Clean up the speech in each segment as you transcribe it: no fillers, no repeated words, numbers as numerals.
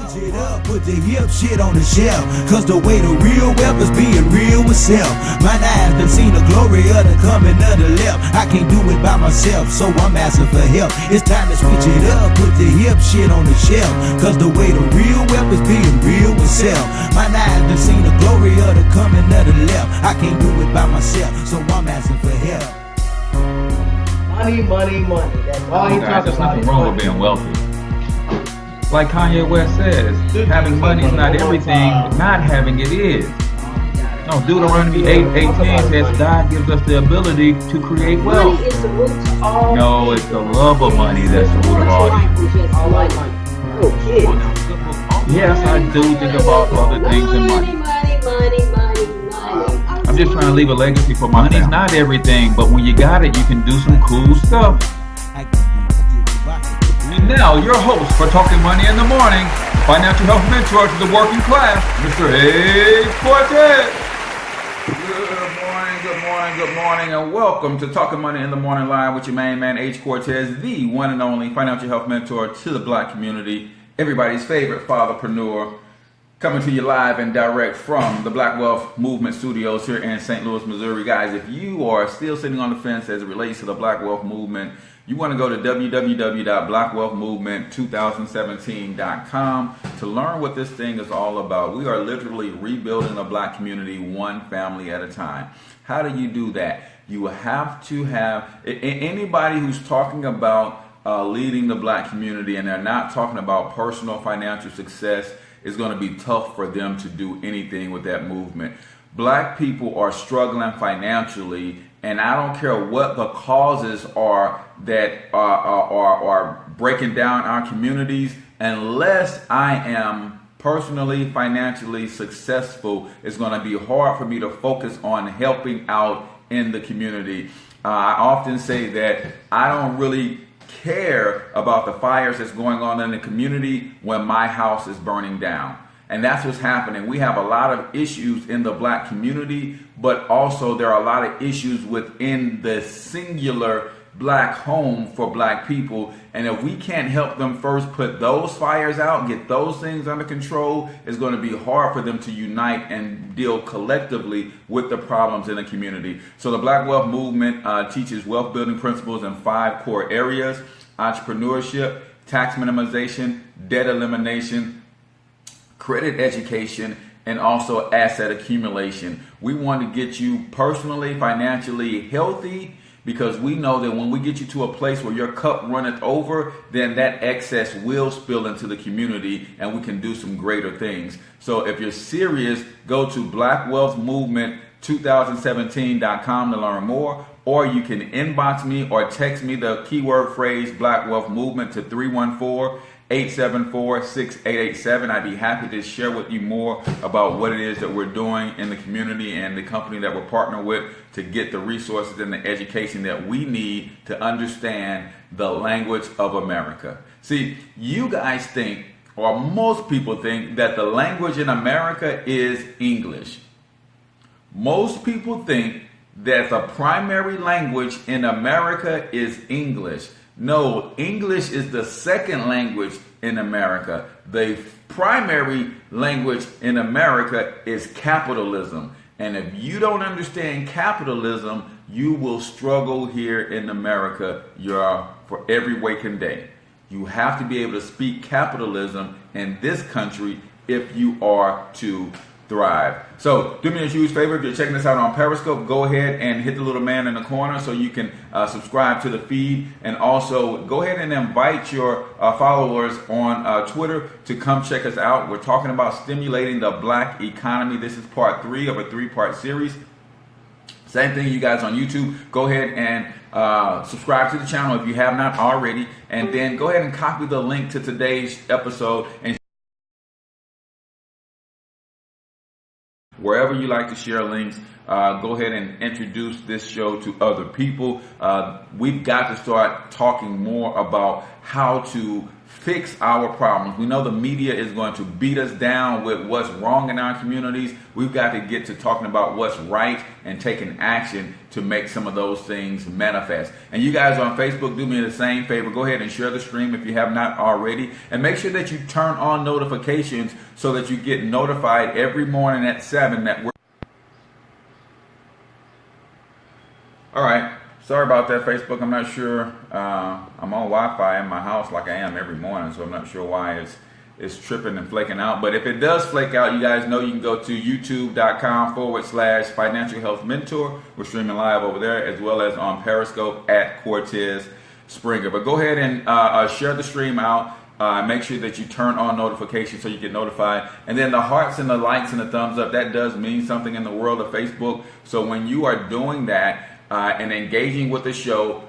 Switch it up, put the hip shit on the shelf. Cause the way the real wealth is being real with self. My eyes done seen the glory of the coming of the left. I can't do it by myself, so I'm asking for help. It's time to switch it up, put the hip shit on the shelf. Cause the way the real wealth is being real with self. My eyes done seen the glory of the coming of the left. I can't do it by myself, so I'm asking for help. Money, money, money. That's all he talks There's about. nothing wrong with being wealthy. Like Kanye West says, having money is not everything, but not having it is. No, Deuteronomy 8:18 says God gives us the ability to create wealth. Money is the root to all. No, it's the love of money that's the root of all evil. I like money. Oh, kid. Yes, I do think about other things than money. I'm just trying to leave a legacy for my family. Money's not everything, but when you got it, you can do some cool stuff. And now, your host for Talking Money in the Morning, financial health mentor to the working class, Mr. H Cortez. Good morning, and welcome to Talking Money in the Morning Live with your main man, H Cortez, the one and only financial health mentor to the black community, everybody's favorite fatherpreneur, coming to you live and direct from the Black Wealth Movement Studios here in St. Louis, Missouri. Guys, if you are still sitting on the fence as it relates to the Black Wealth Movement, you want to go to www.blackwealthmovement2017.com to learn what this thing is all about. We are literally rebuilding the black community one family at a time. How do you do that? You have to have anybody who's talking about leading the black community and they're not talking about personal financial success. It's going to be tough for them to do anything with that movement. Black people are struggling financially, and I don't care what the causes are that are breaking down our communities. Unless I am personally financially successful, it's going to be hard for me to focus on helping out in the community. I often say that I don't really care about the fires that's going on in the community when my house is burning down. And that's what's happening. We have a lot of issues in the black community, but also there are a lot of issues within the singular black home for black people. And if we can't help them first put those fires out, get those things under control, it's going to be hard for them to unite and deal collectively with the problems in the community. So the Black Wealth Movement teaches wealth building principles in 5 core areas: entrepreneurship, tax minimization, debt elimination, credit education, and also asset accumulation. We want to get you personally, financially healthy, because we know that when we get you to a place where your cup runneth over, then that excess will spill into the community and we can do some greater things. So if you're serious, go to blackwealthmovement2017.com to learn more, or you can inbox me or text me the keyword phrase Black Wealth Movement to 314-874-6887. I'd be happy to share with you more about what it is that we're doing in the community and the company that we're partnering with to get the resources and the education that we need to understand the language of America. See, you guys think, or most people think, that the language in America is English. Most people think that the primary language in America is English. No, English is the second language in America. The primary language in America is capitalism. And if you don't understand capitalism, you will struggle here in America for every waking day. You have to be able to speak capitalism in this country if you are to thrive. So do me a huge favor. If you're checking this out on Periscope, go ahead and hit the little man in the corner so you can subscribe to the feed, and also go ahead and invite your followers on Twitter to come check us out. We're talking about stimulating the black economy. This is part 3 of a 3-part series. Same thing, you guys on YouTube. Go ahead and subscribe to the channel if you have not already, and then go ahead and copy the link to today's episode and wherever you like to share links. Go ahead and introduce this show to other people. We've got to start talking more about how to fix our problems. We know the media is going to beat us down with what's wrong in our communities. We've got to get to talking about what's right and taking action to make some of those things manifest. And you guys on Facebook, do me the same favor. Go ahead and share the stream if you have not already. And make sure that you turn on notifications so that you get notified every morning at 7 that we're... All right. Sorry about that, Facebook. I'm not sure. I'm on Wi-Fi in my house like I am every morning, so I'm not sure why it's tripping and flaking out. But if it does flake out, you guys know you can go to youtube.com/financial health mentor. We're streaming live over there, as well as on Periscope at Cortez Springer. But go ahead and share the stream out. Make sure that you turn on notifications so you get notified. And then the hearts and the likes and the thumbs up, that does mean something in the world of Facebook. So when you are doing that, and engaging with the show,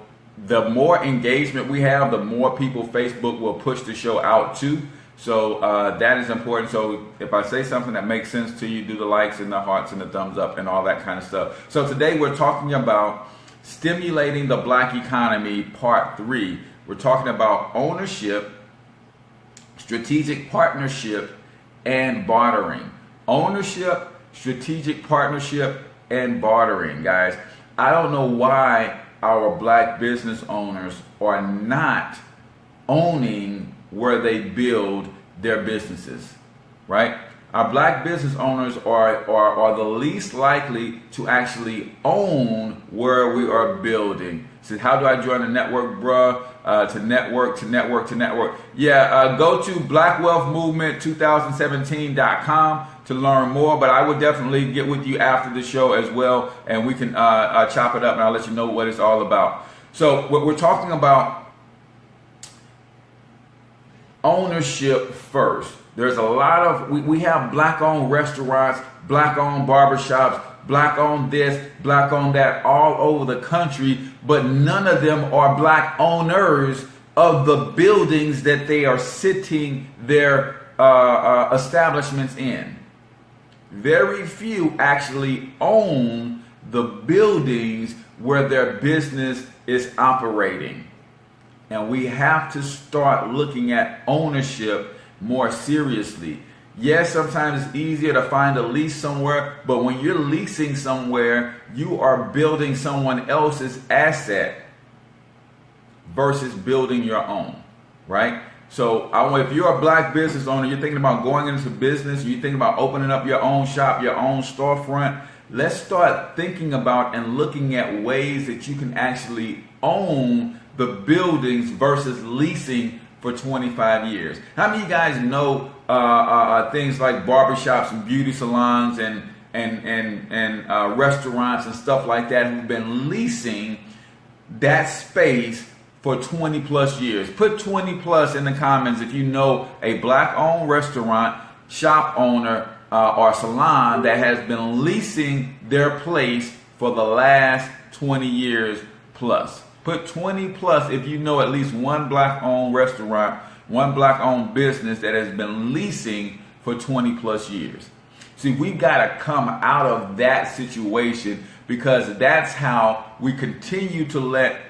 the more engagement we have, the more people Facebook will push the show out to. So that is important. So if I say something that makes sense to you, do the likes and the hearts and the thumbs up and all that kind of stuff. So today we're talking about stimulating the black economy, part 3. We're talking about ownership, strategic partnership, and bartering. Ownership, strategic partnership, and bartering, guys. I don't know why our black business owners are not owning where they build their businesses, right? Our black business owners are the least likely to actually own where we are building. So how do I join the network, bruh? To network. Yeah, go to blackwealthmovement2017.com to learn more, but I would definitely get with you after the show as well, and we can chop it up, and I'll let you know what it's all about. So what we're talking about, ownership first. There's a lot of, we have black-owned restaurants, black-owned barbershops, black-owned this, black-owned that all over the country, but none of them are black owners of the buildings that they are sitting their establishments in. Very few actually own the buildings where their business is operating. And we have to start looking at ownership more seriously. Yes, sometimes it's easier to find a lease somewhere, but when you're leasing somewhere, you are building someone else's asset versus building your own, right? So if you're a black business owner, you're thinking about going into business, you're thinking about opening up your own shop, your own storefront, let's start thinking about and looking at ways that you can actually own the buildings versus leasing for 25 years. How many of you guys know things like barbershops and beauty salons and restaurants and stuff like that who've been leasing that space for 20 plus years? Put 20 plus in the comments if you know a black owned restaurant, shop owner, or salon that has been leasing their place for the last 20 years plus. Put 20 plus if you know at least one black owned restaurant, one black owned business that has been leasing for 20 plus years. See, we've got to come out of that situation, because that's how we continue to let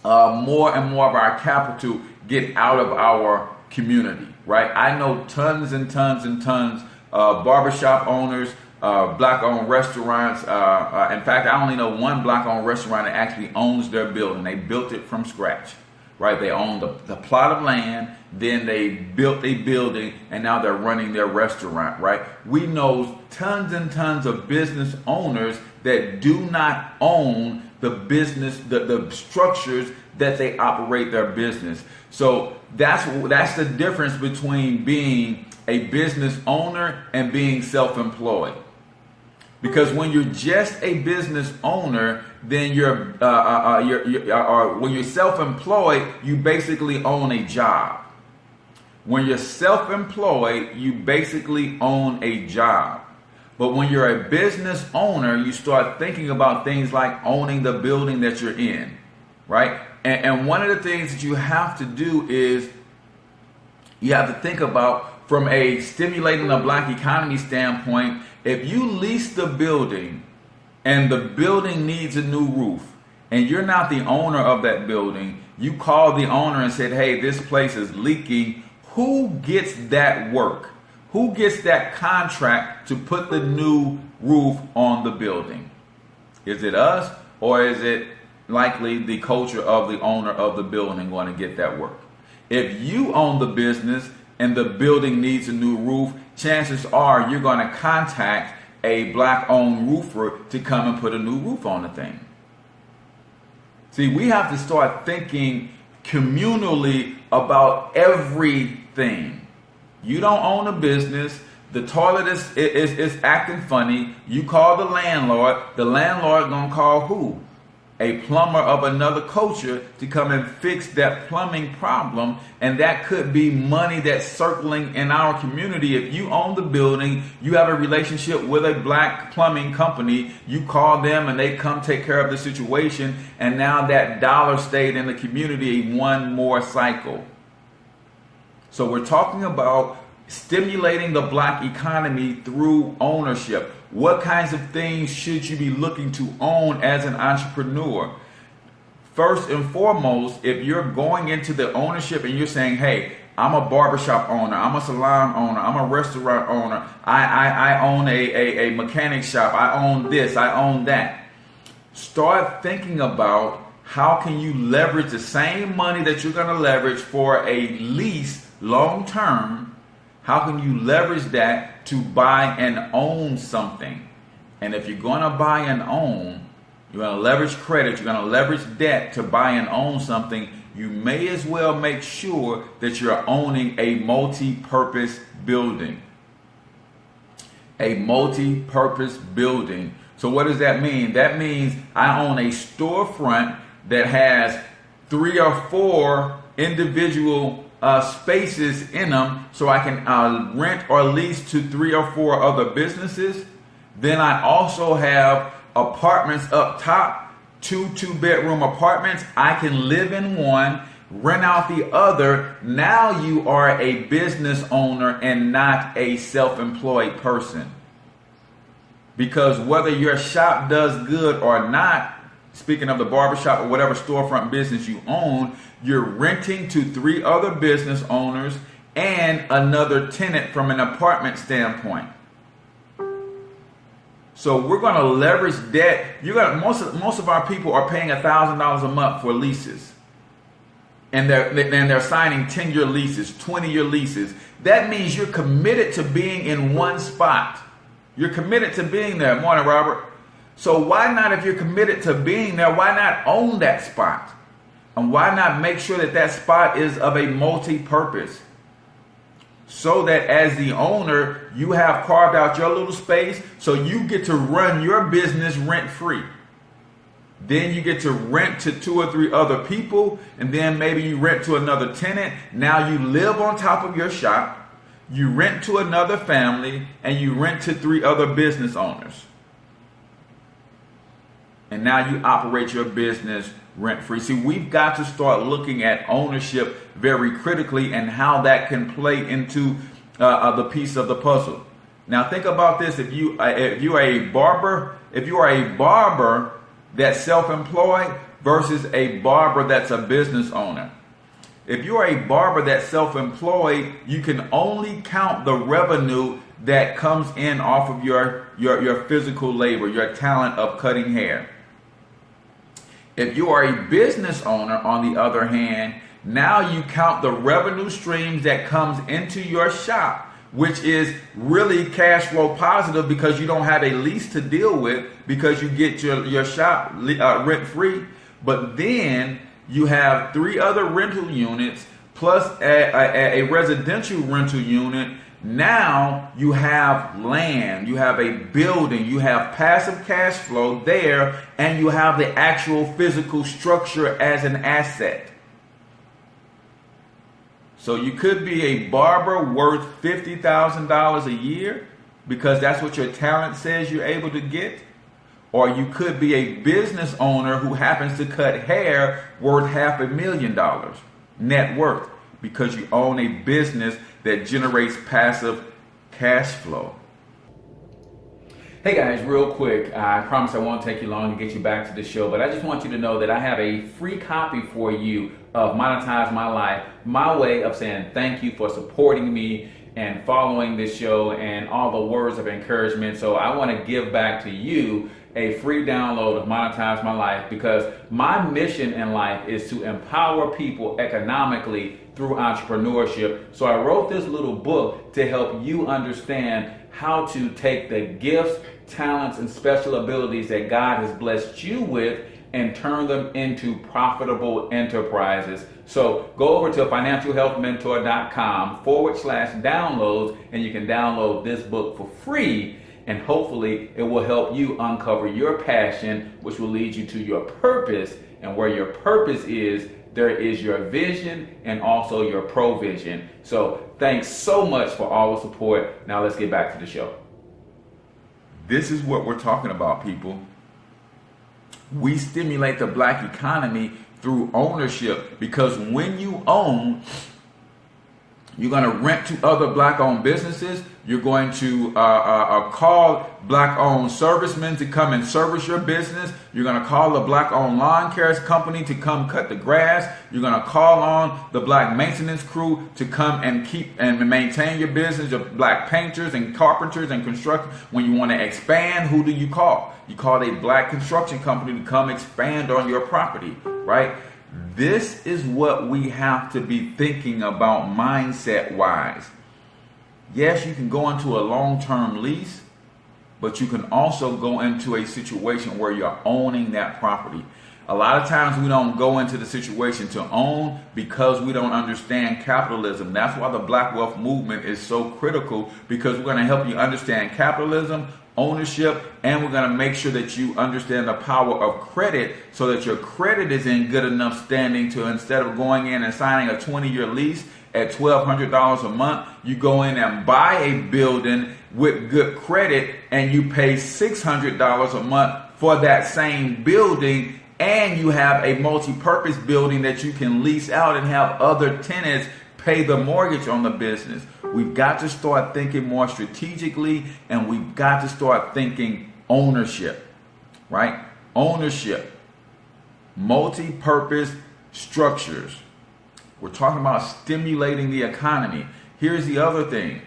more and more of our capital get out of our community, right? I know tons and tons and tons of barbershop owners, black-owned restaurants. In fact, I only know one black-owned restaurant that actually owns their building. They built it from scratch, right? They own the plot of land, then they built a building, and now they're running their restaurant, right? We know tons and tons of business owners that do not own the business, the structures that they operate their business. So that's the difference between being a business owner and being self-employed. Because when you're just a business owner, then when you're self-employed, you basically own a job. When you're self-employed, you basically own a job. But when you're a business owner, you start thinking about things like owning the building that you're in, right? And one of the things that you have to do is you have to think about, from a stimulating the black economy standpoint, if you lease the building and the building needs a new roof and you're not the owner of that building, you call the owner and said, hey, this place is leaking. Who gets that work? Who gets that contract to put the new roof on the building? Is it us, or is it likely the culture of the owner of the building going to get that work? If you own the business and the building needs a new roof, chances are you're going to contact a black-owned roofer to come and put a new roof on the thing. See, we have to start thinking communally about everything. You don't own a business. The toilet is acting funny. You call the landlord. The landlord gonna call who? A plumber of another culture to come and fix that plumbing problem. And that could be money that's circling in our community. If you own the building, you have a relationship with a black plumbing company, you call them and they come take care of the situation. And now that dollar stayed in the community one more cycle. So we're talking about stimulating the black economy through ownership. What kinds of things should you be looking to own as an entrepreneur? First and foremost, if you're going into the ownership and you're saying, hey, I'm a barbershop owner, I'm a salon owner, I'm a restaurant owner, I own a mechanic shop, I own this, I own that. Start thinking about how can you leverage the same money that you're going to leverage for a lease long term. How can you leverage that to buy and own something? And if you're going to buy and own, you're going to leverage credit, you're going to leverage debt to buy and own something, you may as well make sure that you're owning a multi-purpose building. A multi-purpose building. So what does that mean? That means I own a storefront that has 3 or 4 individual spaces in them, so I can rent or lease to 3 or 4 other businesses. Then I also have apartments up top, 2 2-bedroom apartments. I can live in one, rent out the other. Now you are a business owner and not a self-employed person. Because whether your shop does good or not, speaking of the barbershop or whatever storefront business you own, you're renting to 3 other business owners and another tenant from an apartment standpoint. So we're going to leverage debt. Most of our people are paying $1,000 a month for leases, and they're signing 10-year leases, 20-year leases. That means you're committed to being in one spot. You're committed to being there. Morning, Robert. So why not, if you're committed to being there, why not own that spot? And why not make sure that that spot is of a multi-purpose? So that as the owner, you have carved out your little space so you get to run your business rent-free. Then you get to rent to 2 or 3 other people, and then maybe you rent to another tenant. Now you live on top of your shop, you rent to another family, and you rent to 3 other business owners. And now you operate your business rent-free. See, we've got to start looking at ownership very critically and how that can play into the piece of the puzzle. Now think about this: if you are a barber that's self-employed versus a barber that's a business owner. If you are a barber that's self-employed, you can only count the revenue that comes in off of your physical labor, your talent of cutting hair. If you are a business owner, on the other hand, now you count the revenue streams that comes into your shop, which is really cash flow positive because you don't have a lease to deal with because you get your shop rent free. But then you have 3 other rental units plus a residential rental unit. Now you have land, you have a building, you have passive cash flow there, and you have the actual physical structure as an asset. So you could be a barber worth $50,000 a year because that's what your talent says you're able to get. Or you could be a business owner who happens to cut hair worth $500,000 net worth because you own a business that generates passive cash flow. Hey guys, real quick, I promise I won't take you long to get you back to the show, but I just want you to know that I have a free copy for you of Monetize My Life, my way of saying thank you for supporting me and following this show and all the words of encouragement. So I want to give back to you a free download of Monetize My Life, because my mission in life is to empower people economically through entrepreneurship. So I wrote this little book to help you understand how to take the gifts, talents, and special abilities that God has blessed you with and turn them into profitable enterprises. So go over to financialhealthmentor.com/downloads and you can download this book for free, and hopefully it will help you uncover your passion, which will lead you to your purpose. And where your purpose is, there is your vision and also your provision. So thanks so much for all the support. Now let's get back to the show. This is what we're talking about, people. We stimulate the black economy through ownership, because when you own, you're going to rent to other black-owned businesses. You're going to call black-owned servicemen to come and service your business. You're going to call the black-owned lawn care company to come cut the grass. You're going to call on the black maintenance crew to come and keep and maintain your business. Your black painters and carpenters and construction. When you want to expand, who do you call? You call a black construction company to come expand on your property, right? This is what we have to be thinking about mindset-wise. Yes, you can go into a long-term lease, but you can also go into a situation where you're owning that property. A lot of times we don't go into the situation to own because we don't understand capitalism. That's why the Black Wealth Movement is so critical, because we're going to help you understand capitalism, ownership, and we're going to make sure that you understand the power of credit, so that your credit is in good enough standing to, instead of going in and signing a 20-year lease at $1,200 a month, you go in and buy a building with good credit and you pay $600 a month for that same building, and you have a multi-purpose building that you can lease out and have other tenants pay the mortgage on the business. We've got to start thinking more strategically, and we've got to start thinking ownership, right? Ownership, multi-purpose structures. We're talking about stimulating the economy. Here's the other thing.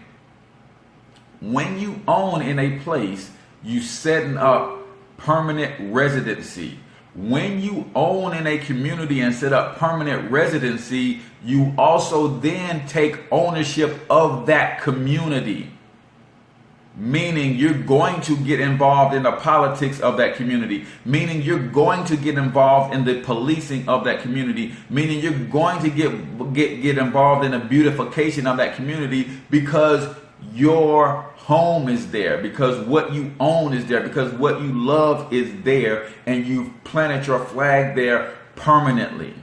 When you own in a place, you setting up permanent residency. When you own in a community and set up permanent residency, you also then take ownership of that community. Meaning you're going to get involved in the politics of that community. Meaning you're going to get involved in the policing of that community. Meaning you're going to get involved in the beautification of that community, because your home is there, because what you own is there, because what you love is there, and you've planted your flag there permanently.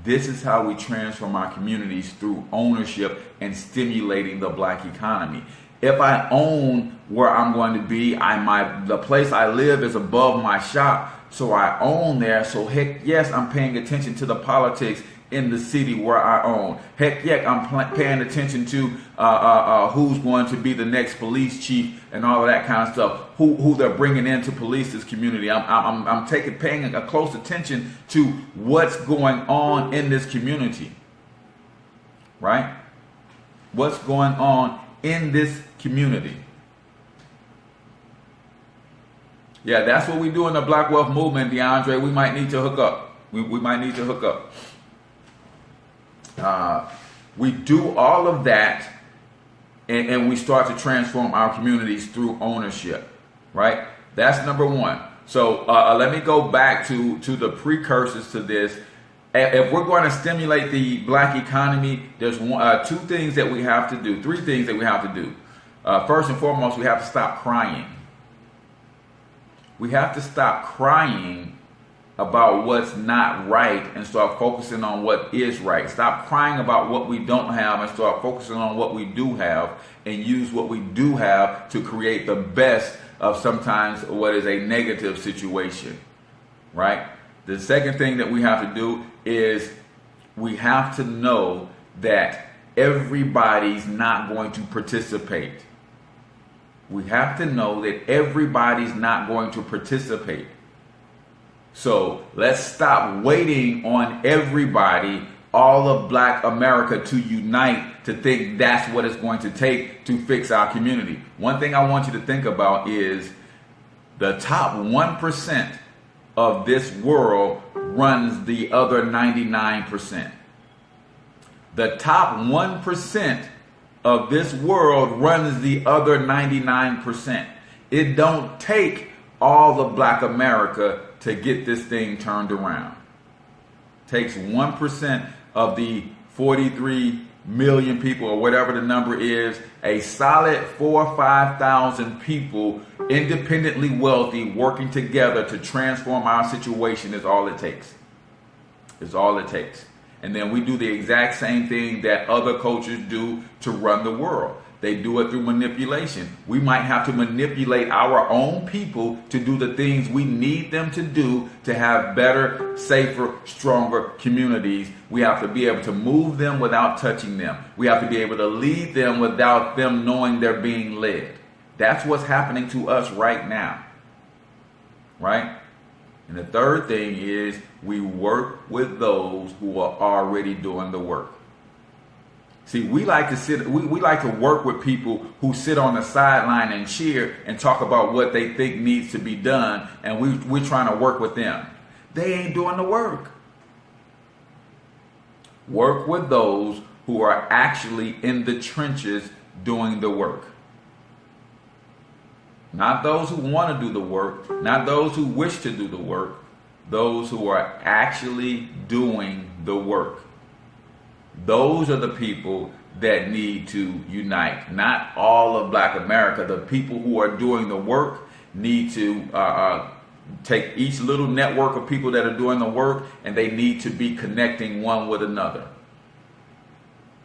This is how we transform our communities, through ownership and stimulating the black economy. If I own where I'm going to be, the place I live is above my shop, so I own there. So heck yes, I'm paying attention to the politics in the city where I own. Heck yeah, I'm paying attention to who's going to be the next police chief and all of that kind of stuff. Who they're bringing in to police this community. I'm paying a close attention to what's going on in this community, right? What's going on in this community? Yeah, that's what we do in the Black Wealth Movement, DeAndre. We might need to hook up. We might need to hook up. We do all of that, and we start to transform our communities through ownership, right? That's number one. So let me go back to the precursors to this. If we're going to stimulate the black economy, there's two things that we have to do, three things that we have to do. First and foremost, we have to stop crying. We have to stop crying about what's not right and start focusing on what is right. Stop crying about what we don't have and start focusing on what we do have, and use what we do have to create the best of sometimes what is a negative situation, right? The second thing that we have to do is we have to know that everybody's not going to participate. We have to know that everybody's not going to participate. So let's stop waiting on everybody, all of Black America, to unite to think that's what it's going to take to fix our community. One thing I want you to think about is the top 1% of this world runs the other 99%. The top 1% of this world runs the other 99%. It don't take all of Black America to get this thing turned around. It takes 1% of the 43 million people, or whatever the number is, a solid 4,000 or 5,000 people independently wealthy working together to transform our situation is all it takes. It's all it takes. And then we do the exact same thing that other cultures do to run the world. They do it through manipulation. We might have to manipulate our own people to do the things we need them to do to have better, safer, stronger communities. We have to be able to move them without touching them. We have to be able to lead them without them knowing they're being led. That's what's happening to us right now. Right? And the third thing is we work with those who are already doing the work. See, we like to work with people who sit on the sideline and cheer and talk about what they think needs to be done, and we're trying to work with them. They ain't doing the work. Work with those who are actually in the trenches doing the work. Not those who want to do the work, not those who wish to do the work, those who are actually doing the work. Those are the people that need to unite. Not all of Black America. The people who are doing the work need to take each little network of people that are doing the work, and they need to be connecting one with another.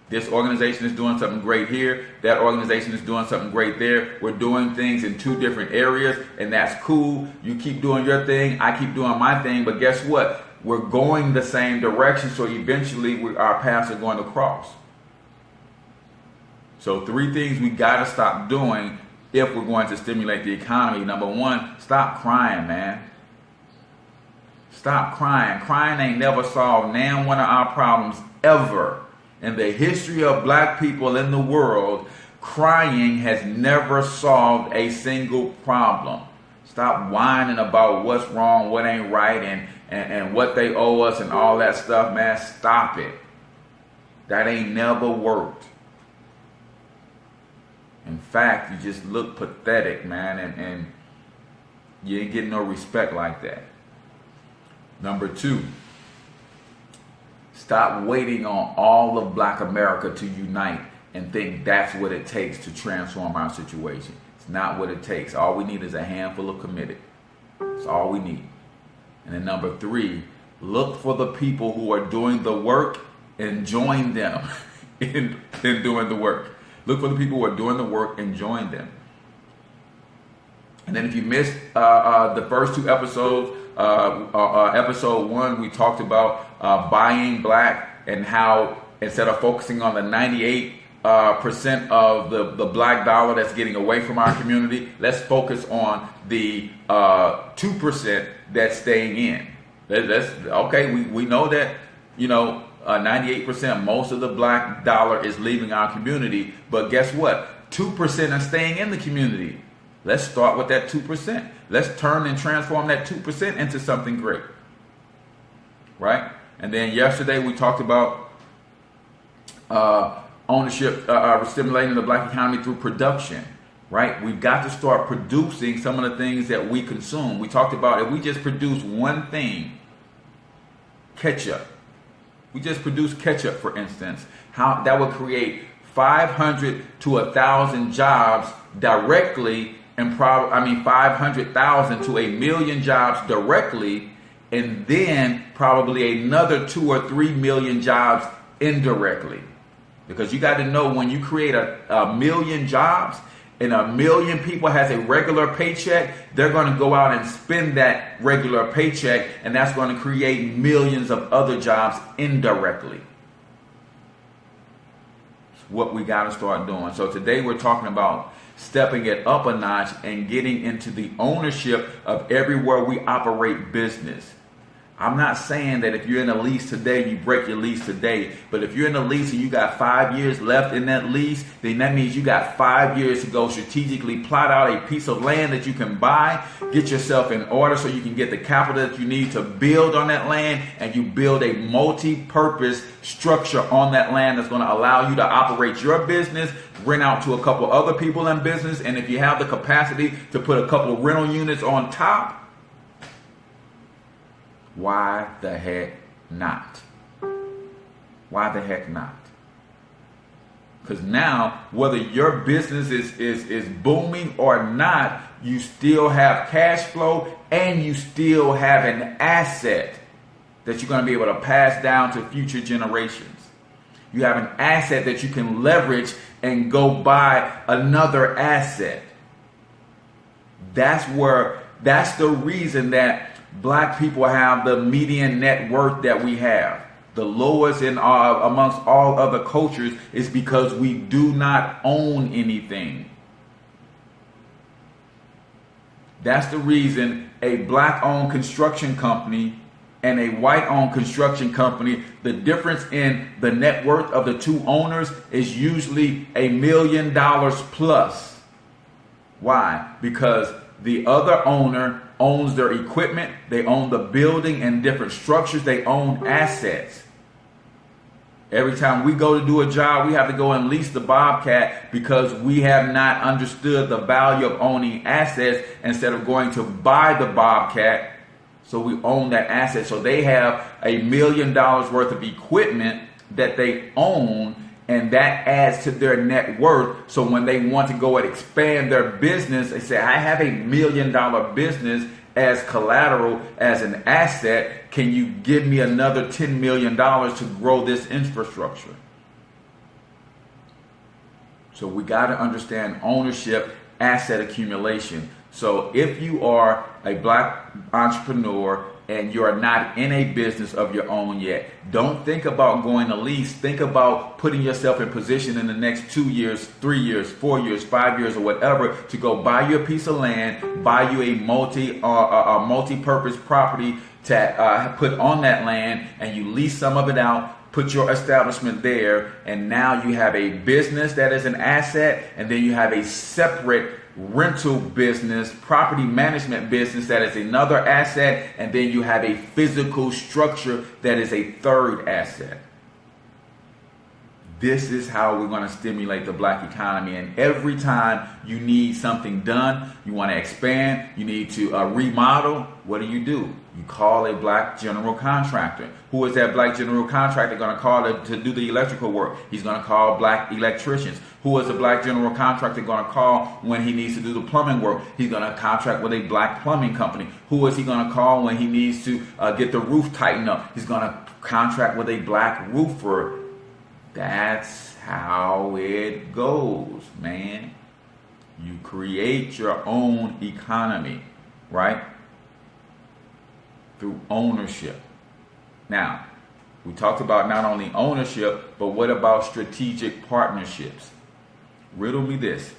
This organization is doing something great here. That organization is doing something great there. We're doing things in two different areas, and that's cool. You keep doing your thing. I keep doing my thing. But guess what? We're going the same direction, so eventually our paths are going to cross. So 3 things we got to stop doing if we're going to stimulate the economy. Number 1, stop crying, man. Stop crying. Crying ain't never solved nan one of our problems ever. In the history of Black people in the world, crying has never solved a single problem. Stop whining about what's wrong, what ain't right, and what they owe us and all that stuff, man. Stop it. That ain't never worked. In fact, you just look pathetic, man, and you ain't getting no respect like that. Number 2, stop waiting on all of Black America to unite and think that's what it takes to transform our situation. It's not what it takes. All we need is a handful of committed. That's all we need. And then number 3, look for the people who are doing the work and join them in doing the work. Look for the people who are doing the work and join them. And then if you missed the first 2 episodes, episode 1, we talked about buying Black and how instead of focusing on the 98% of the Black dollar that's getting away from our community, let's focus on the 2% that's staying in. That's okay. We know that 98%, most of the Black dollar is leaving our community, but guess what? 2% are staying in the community. Let's start with that 2%. Let's turn and transform that 2% into something great. Right? And then yesterday we talked about ownership, stimulating the Black economy through production. Right? We've got to start producing some of the things that we consume. We talked about if we just produce one thing, ketchup. We just produce ketchup, for instance, how that would create 500 to 1,000 jobs directly, and 500,000 to 1,000,000 jobs directly, and then probably another 2 or 3 million jobs indirectly. Because you got to know, when you create a million jobs and 1,000,000 people has a regular paycheck, they're going to go out and spend that regular paycheck, and that's going to create millions of other jobs indirectly. what we got to start doing. So today we're talking about stepping it up a notch and getting into the ownership of everywhere we operate business. I'm not saying that if you're in a lease today, you break your lease today. But if you're in a lease and you got 5 years left in that lease, then that means you got 5 years to go strategically plot out a piece of land that you can buy, get yourself in order so you can get the capital that you need to build on that land, and you build a multi-purpose structure on that land that's going to allow you to operate your business, rent out to a couple other people in business, and if you have the capacity to put a couple rental units on top, why the heck not? Why the heck not? Because now, whether your business is booming or not, you still have cash flow and you still have an asset that you're going to be able to pass down to future generations. You have an asset that you can leverage and go buy another asset. That's the reason that Black people have the median net worth that we have. The lowest in amongst all other cultures is because we do not own anything. That's the reason a Black-owned construction company and a white-owned construction company, the difference in the net worth of the two owners is usually $1 million plus. Why? Because the other owner owns their equipment, they own the building and different structures, they own assets. Every time we go to do a job, we have to go and lease the Bobcat because we have not understood the value of owning assets instead of going to buy the Bobcat. So we own that asset. So they have $1 million worth of equipment that they own, and that adds to their net worth. So when they want to go and expand their business, they say, I have $1 million business as collateral, as an asset. Can you give me another $10 million to grow this infrastructure? So we got to understand ownership, asset accumulation. So if you are a Black entrepreneur and you're not in a business of your own yet, don't think about going to lease. Think about putting yourself in position in the next 2 years, 3 years, 4 years, 5 years, or whatever to go buy you a piece of land, buy you a multi-purpose property to put on that land, and you lease some of it out, put your establishment there, and now you have a business that is an asset, and then you have a separate rental business, property management business that is another asset, and then you have a physical structure that is a third asset. This is how we're going to stimulate the Black economy. And every time you need something done, you want to expand, you need to remodel, what do? You call a Black general contractor. Who is that Black general contractor going to call to do the electrical work? He's going to call Black electricians. Who is a Black general contractor going to call when he needs to do the plumbing work? He's going to contract with a Black plumbing company. Who is he going to call when he needs to get the roof tightened up? He's going to contract with a Black roofer. That's how it goes, man. You create your own economy, right? Through ownership. Now, we talked about not only ownership, but what about strategic partnerships? Riddle me this.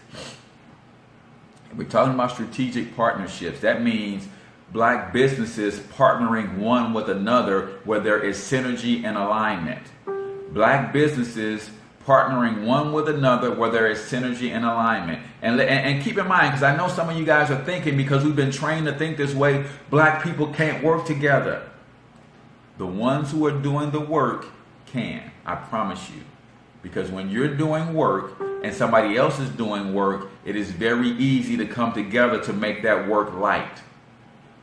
We're talking about strategic partnerships. That means Black businesses partnering one with another where there is synergy and alignment. Black businesses partnering one with another where there is synergy and alignment. And keep in mind, because I know some of you guys are thinking, because we've been trained to think this way, Black people can't work together. The ones who are doing the work can, I promise you. Because when you're doing work and somebody else is doing work, it is very easy to come together to make that work light.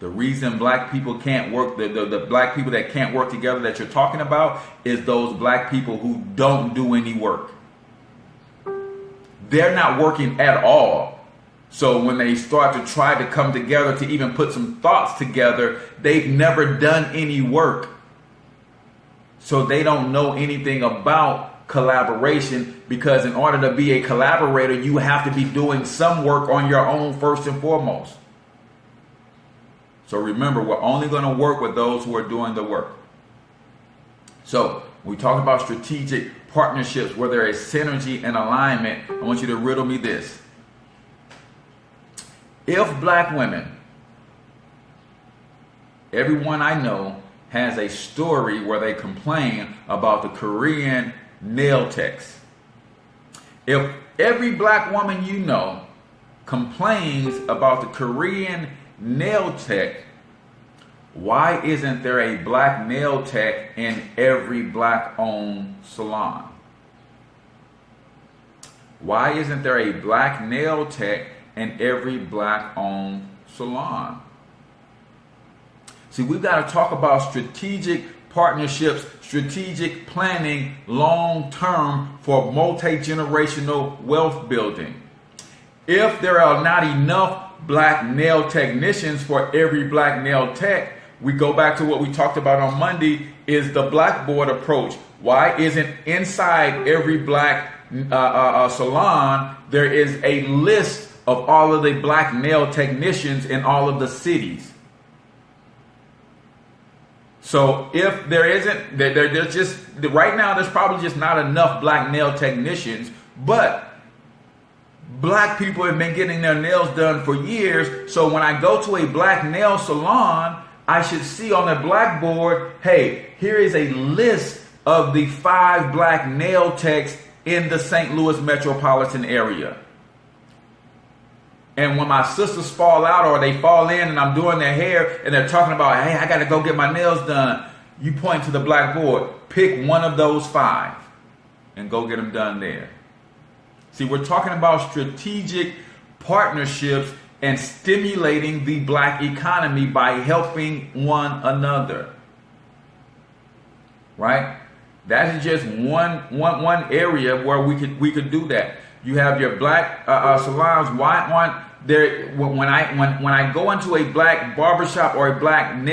The reason Black people can't work, the Black people that can't work together that you're talking about, is those Black people who don't do any work. They're not working at all. So when they start to try to come together to even put some thoughts together, they've never done any work. So they don't know anything about collaboration, because in order to be a collaborator, you have to be doing some work on your own first and foremost. So remember, we're only going to work with those who are doing the work. So we talk about strategic partnerships where there is synergy and alignment, I want you to riddle me this. If black women, everyone I know has a story where they complain about the Korean nail techs. If every black woman you know complains about the Korean nail tech, why isn't there a black nail tech in every black-owned salon? Why isn't there a black nail tech in every black-owned salon? See, we've got to talk about strategic partnerships, strategic planning, long-term for multi-generational wealth building. If there are not enough black nail technicians for every black nail tech, we go back to what we talked about on Monday, is the blackboard approach. Why isn't inside every black salon there is a list of all of the black nail technicians in all of the cities? So if there isn't, there's just, right now there's probably just not enough black nail technicians, but black people have been getting their nails done for years. So when I go to a black nail salon, I should see on the blackboard, hey, here is a list of the 5 black nail techs in the St. Louis metropolitan area. And when my sisters fall out or they fall in and I'm doing their hair and they're talking about, hey, I got to go get my nails done, you point to the blackboard, pick one of those 5 and go get them done there. See, we're talking about strategic partnerships and stimulating the black economy by helping one another. Right? That is just one area where we could do that. You have your black salons. When I go into a black barbershop or a black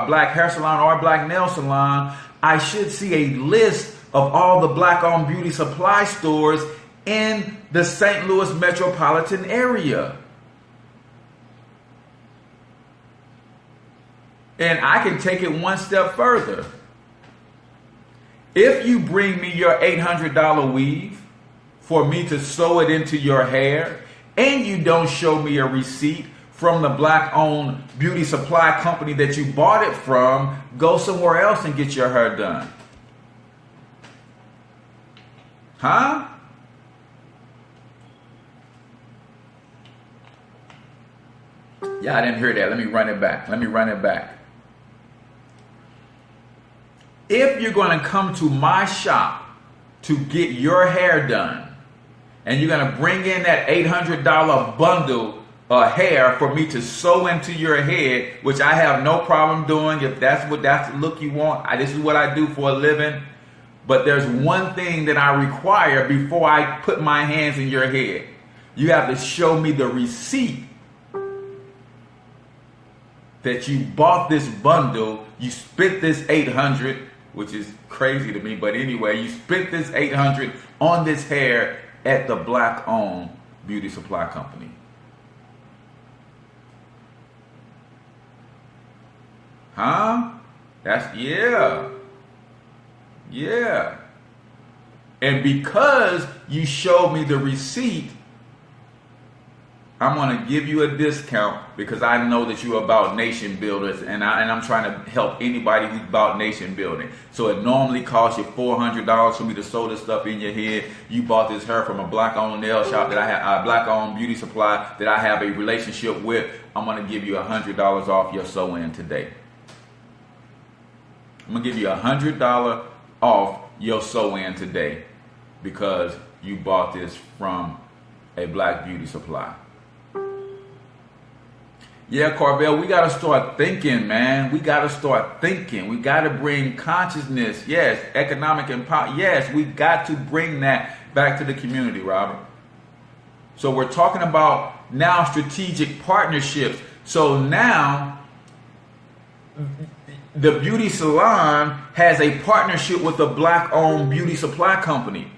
black hair salon or a black nail salon, I should see a list of all the black-owned beauty supply stores in the St. Louis metropolitan area. And I can take it one step further. If you bring me your $800 weave for me to sew it into your hair, and you don't show me a receipt from the black-owned beauty supply company that you bought it from, go somewhere else and get your hair done. Huh? Yeah, I didn't hear that. Let me run it back. If you're going to come to my shop to get your hair done, and you're going to bring in that $800 bundle of hair for me to sew into your head, which I have no problem doing if that's the look you want. This is what I do for a living. But there's one thing that I require before I put my hands in your head. You have to show me the receipt that you bought this bundle, you spent this $800, which is crazy to me, but anyway, you spent this $800 on this hair at the black-owned beauty supply company. Huh? Yeah. And because you showed me the receipt, I'm going to give you a discount because I know that you're about nation builders, and I'm trying to help anybody who's about nation building. So it normally costs you $400 for me to sew this stuff in your head. You bought this hair from a black-owned nail shop that I have, a black-owned beauty supply that I have a relationship with. I'm going to give you $100 off your sew-in today. I'm going to give you $100 off your sew-in today because you bought this from a black beauty supply. Yeah, Carvel, we got to start thinking, man. We got to start thinking. We got to bring consciousness. Yes, economic empowerment. Yes, we got to bring that back to the community, Robert. So we're talking about now strategic partnerships. So now the beauty salon has a partnership with a black-owned beauty supply company.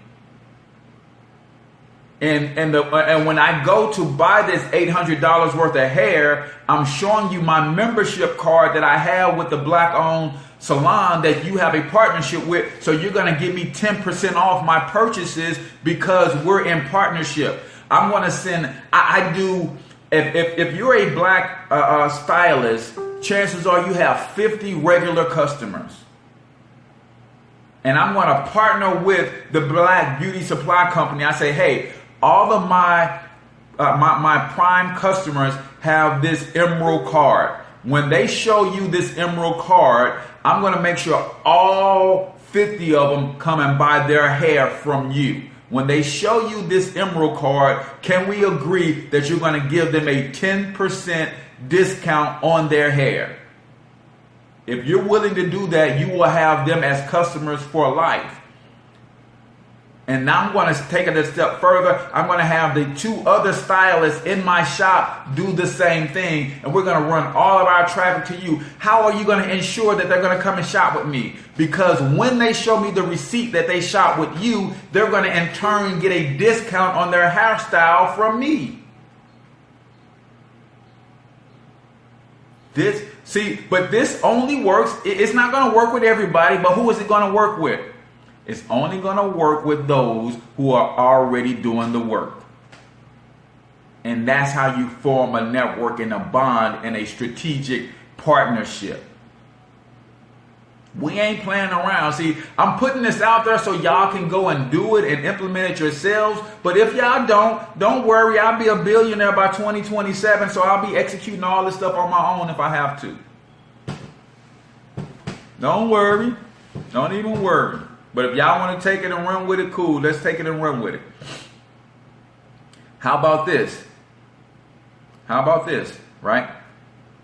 And when I go to buy this $800 worth of hair, I'm showing you my membership card that I have with the black-owned salon that you have a partnership with, so you're going to give me 10% off my purchases because we're in partnership. I'm going to send, I do, if you're a black stylist, chances are you have 50 regular customers. And I'm going to partner with the Black Beauty Supply Company. I say, hey, all of my prime customers have this emerald card. When they show you this emerald card, I'm going to make sure all 50 of them come and buy their hair from you. When they show you this emerald card, can we agree that you're going to give them a 10% discount on their hair? If you're willing to do that, you will have them as customers for life. And now I'm going to take it a step further. I'm going to have the 2 other stylists in my shop do the same thing. And we're going to run all of our traffic to you. How are you going to ensure that they're going to come and shop with me? Because when they show me the receipt that they shop with you, they're going to in turn get a discount on their hairstyle from me. But this only works. It's not going to work with everybody, but who is it going to work with? It's only going to work with those who are already doing the work. And that's how you form a network and a bond and a strategic partnership. We ain't playing around. See, I'm putting this out there so y'all can go and do it and implement it yourselves. But if y'all don't worry. I'll be a billionaire by 2027. So I'll be executing all this stuff on my own if I have to. Don't worry. Don't even worry. But if y'all want to take it and run with it, cool. Let's take it and run with it. How about this? Right?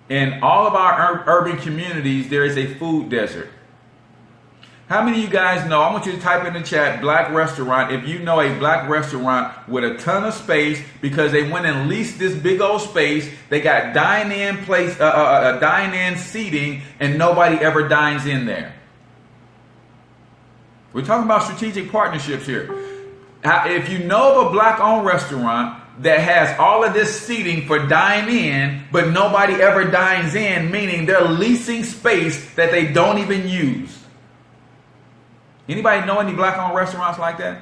In all of our urban communities, there is a food desert. How many of you guys know? I want you to type in the chat, black restaurant. If you know a black restaurant with a ton of space, because they went and leased this big old space, they got dine-in seating, and nobody ever dines in there. We're talking about strategic partnerships here. If you know of a black-owned restaurant that has all of this seating for dine-in, but nobody ever dines in, meaning they're leasing space that they don't even use. Anybody know any black-owned restaurants like that?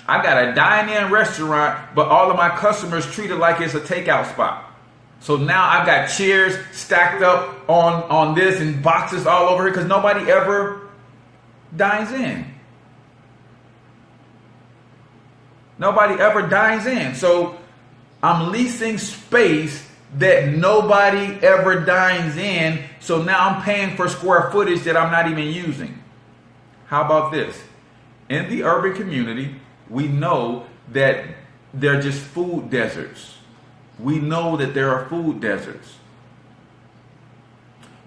I got a dine-in restaurant, but all of my customers treat it like it's a takeout spot. So now I've got chairs stacked up on this and boxes all over here because nobody ever dines in. Nobody ever dines in. So I'm leasing space that nobody ever dines in. So now I'm paying for square footage that I'm not even using. How about this? In the urban community, we know that they're just food deserts. We know that there are food deserts.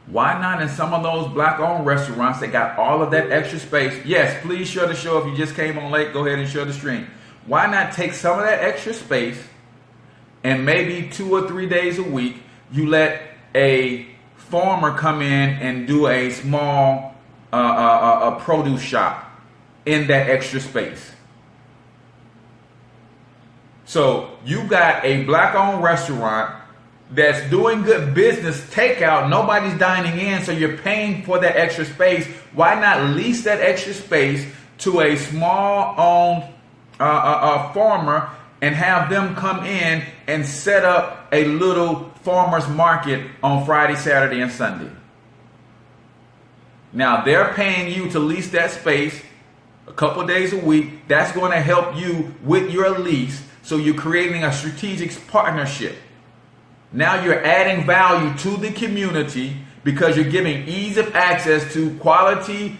Why not in some of those black-owned restaurants that got all of that extra space? Yes, please share the show. If you just came on late, go ahead and share the stream. Why not take some of that extra space and maybe 2 or 3 days a week, you let a farmer come in and do a small a produce shop in that extra space. So you got a black-owned restaurant that's doing good business, takeout, nobody's dining in, so you're paying for that extra space. Why not lease that extra space to a small-owned farmer and have them come in and set up a little farmer's market on Friday, Saturday, and Sunday? Now, they're paying you to lease that space a couple days a week. That's going to help you with your lease, so you're creating a strategic partnership. Now you're adding value to the community because you're giving ease of access to quality,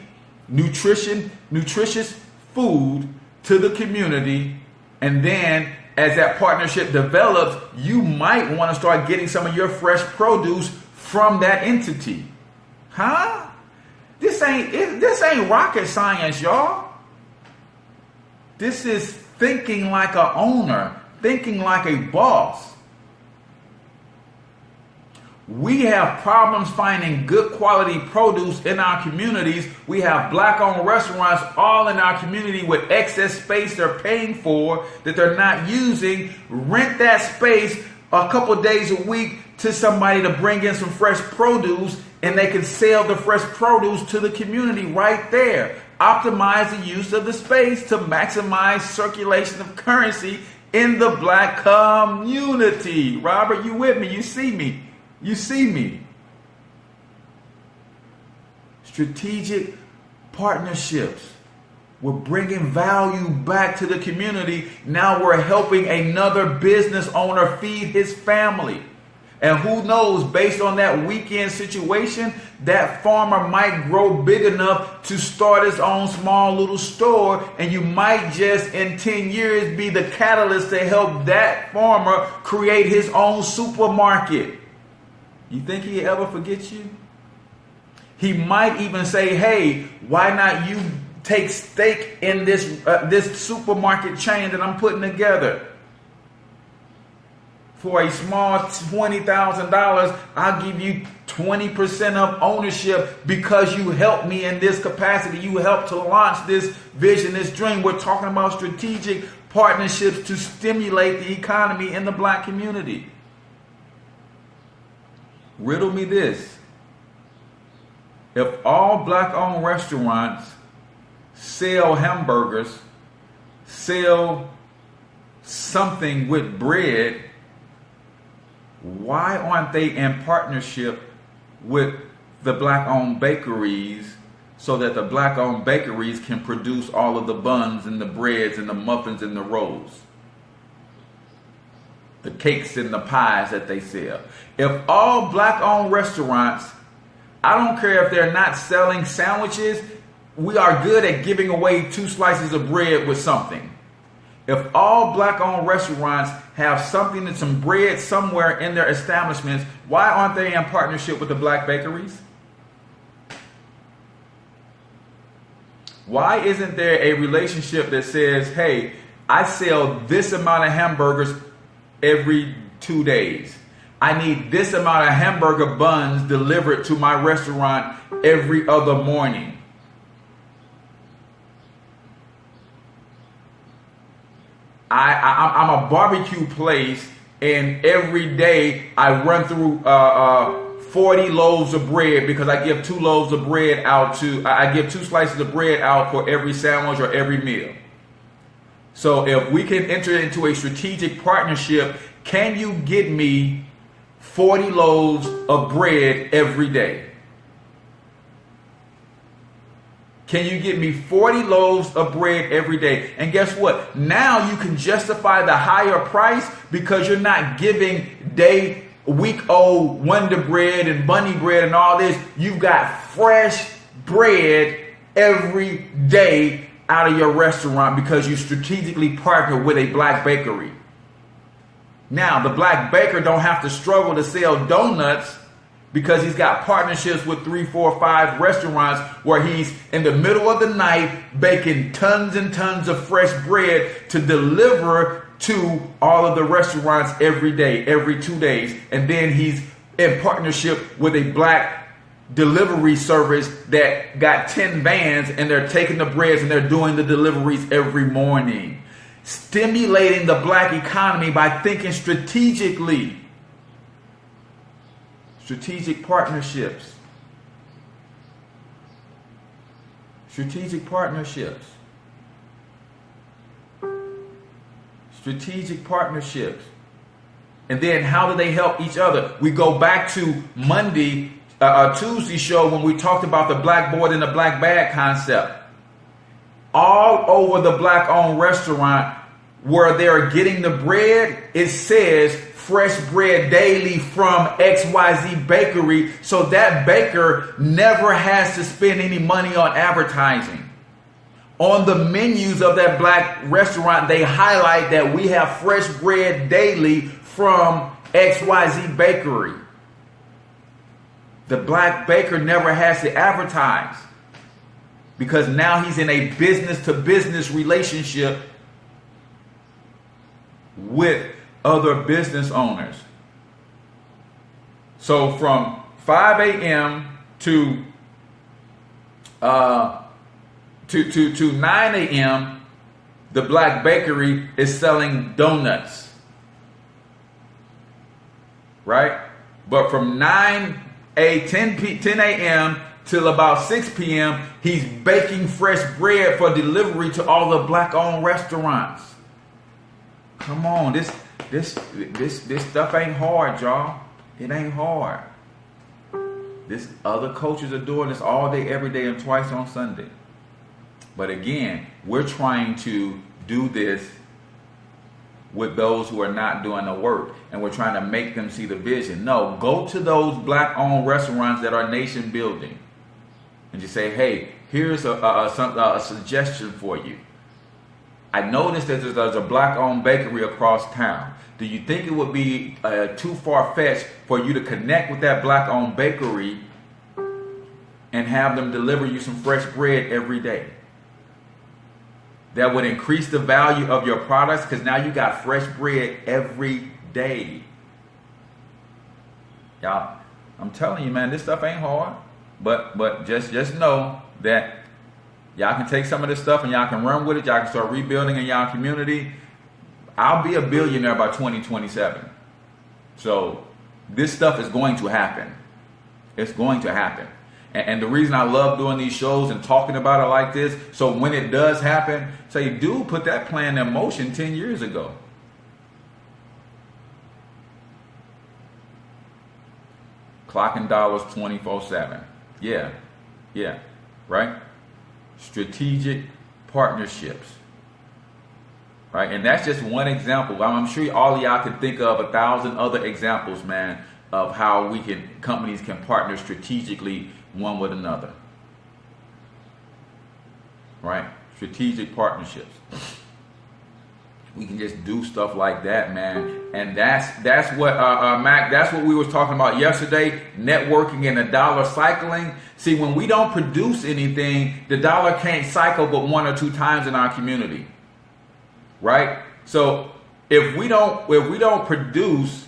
nutritious food to the community. And then as that partnership develops, you might want to start getting some of your fresh produce from that entity. Huh? This ain't rocket science, y'all. This is thinking like an owner, thinking like a boss. We have problems finding good quality produce in our communities. We have black-owned restaurants all in our community with excess space they're paying for that they're not using. Rent that space a couple days a week to somebody to bring in some fresh produce and they can sell the fresh produce to the community right there. Optimize the use of the space to maximize circulation of currency in the black community. Robert, you with me? You see me? You see me? Strategic partnerships. We're bringing value back to the community. Now we're helping another business owner feed his family. And who knows, based on that weekend situation, that farmer might grow big enough to start his own small little store. And you might just in 10 years be the catalyst to help that farmer create his own supermarket. You think he'd ever forget you? He might even say, hey, why not you take stake in this supermarket chain that I'm putting together? For a small $20,000, I'll give you 20% of ownership because you helped me in this capacity. You helped to launch this vision, this dream. We're talking about strategic partnerships to stimulate the economy in the black community. Riddle me this. If all black-owned restaurants sell hamburgers, sell something with bread, why aren't they in partnership with the black-owned bakeries so that the black-owned bakeries can produce all of the buns and the breads and the muffins and the rolls, the cakes and the pies that they sell? If all black-owned restaurants, I don't care if they're not selling sandwiches, we are good at giving away 2 slices of bread with something. If all black-owned restaurants have something and some bread somewhere in their establishments, why aren't they in partnership with the black bakeries? Why isn't there a relationship that says, hey, I sell this amount of hamburgers every 2 days. I need this amount of hamburger buns delivered to my restaurant every other morning. I'm a barbecue place, and every day I run through 40 loaves of bread because I give 2 loaves of bread out I give 2 slices of bread out for every sandwich or every meal. So if we can enter into a strategic partnership, can you get me 40 loaves of bread every day? Can you get me 40 loaves of bread every day? And guess what? Now you can justify the higher price because you're not giving week-old Wonder Bread and Bunny Bread and all this. You've got fresh bread every day out of your restaurant because you strategically partner with a black bakery. Now, the black baker don't have to struggle to sell donuts because he's got partnerships with 3, 4, 5 restaurants where he's in the middle of the night baking tons and tons of fresh bread to deliver to all of the restaurants every day, every 2 days. And then he's in partnership with a black delivery service that got 10 vans and they're taking the breads and they're doing the deliveries every morning. Stimulating the black economy by thinking strategically. Strategic partnerships. Strategic partnerships. Strategic partnerships. And then how do they help each other? We go back to Tuesday show when we talked about the blackboard and the black bag concept. All over the black-owned restaurant where they're getting the bread, it says fresh bread daily from XYZ bakery, so that baker never has to spend any money on advertising. On the menus of that black restaurant, they highlight that we have fresh bread daily from XYZ bakery. The black baker never has to advertise because now he's in a business-to-business relationship with other business owners. So from 5 a.m. to 9 a.m., the black bakery is selling donuts, right? But from 9 10 a.m. till about 6 p.m. He's baking fresh bread for delivery to all the black-owned restaurants. Come on, this stuff ain't hard, y'all. It ain't hard. This other coaches are doing this all day, every day, and twice on Sunday. But again, we're trying to do this with those who are not doing the work, and we're trying to make them see the vision. No, go to those black-owned restaurants that are nation building, and just say, "Hey, here's a suggestion for you. I noticed that there's a black-owned bakery across town. Do you think it would be too far-fetched for you to connect with that black-owned bakery and have them deliver you some fresh bread every day? That would increase the value of your products because now you got fresh bread every day." Y'all, I'm telling you, man, this stuff ain't hard. But just know that y'all can take some of this stuff and y'all can run with it. Y'all can start rebuilding in y'all community. I'll be a billionaire by 2027. So this stuff is going to happen. It's going to happen. And the reason I love doing these shows and talking about it like this, so when it does happen, say, dude, put that plan in motion 10 years ago. Clocking dollars 24/7. Yeah, right? Strategic partnerships. Right, and that's just one example. I'm sure all of y'all can think of 1,000 other examples, man, of how companies can partner strategically one with another. Right, strategic partnerships. We can just do stuff like that, man, and that's what Mac. That's what we was talking about yesterday. Networking and the dollar cycling. See, when we don't produce anything, the dollar can't cycle but 1 or 2 times in our community. Right? So if we don't produce,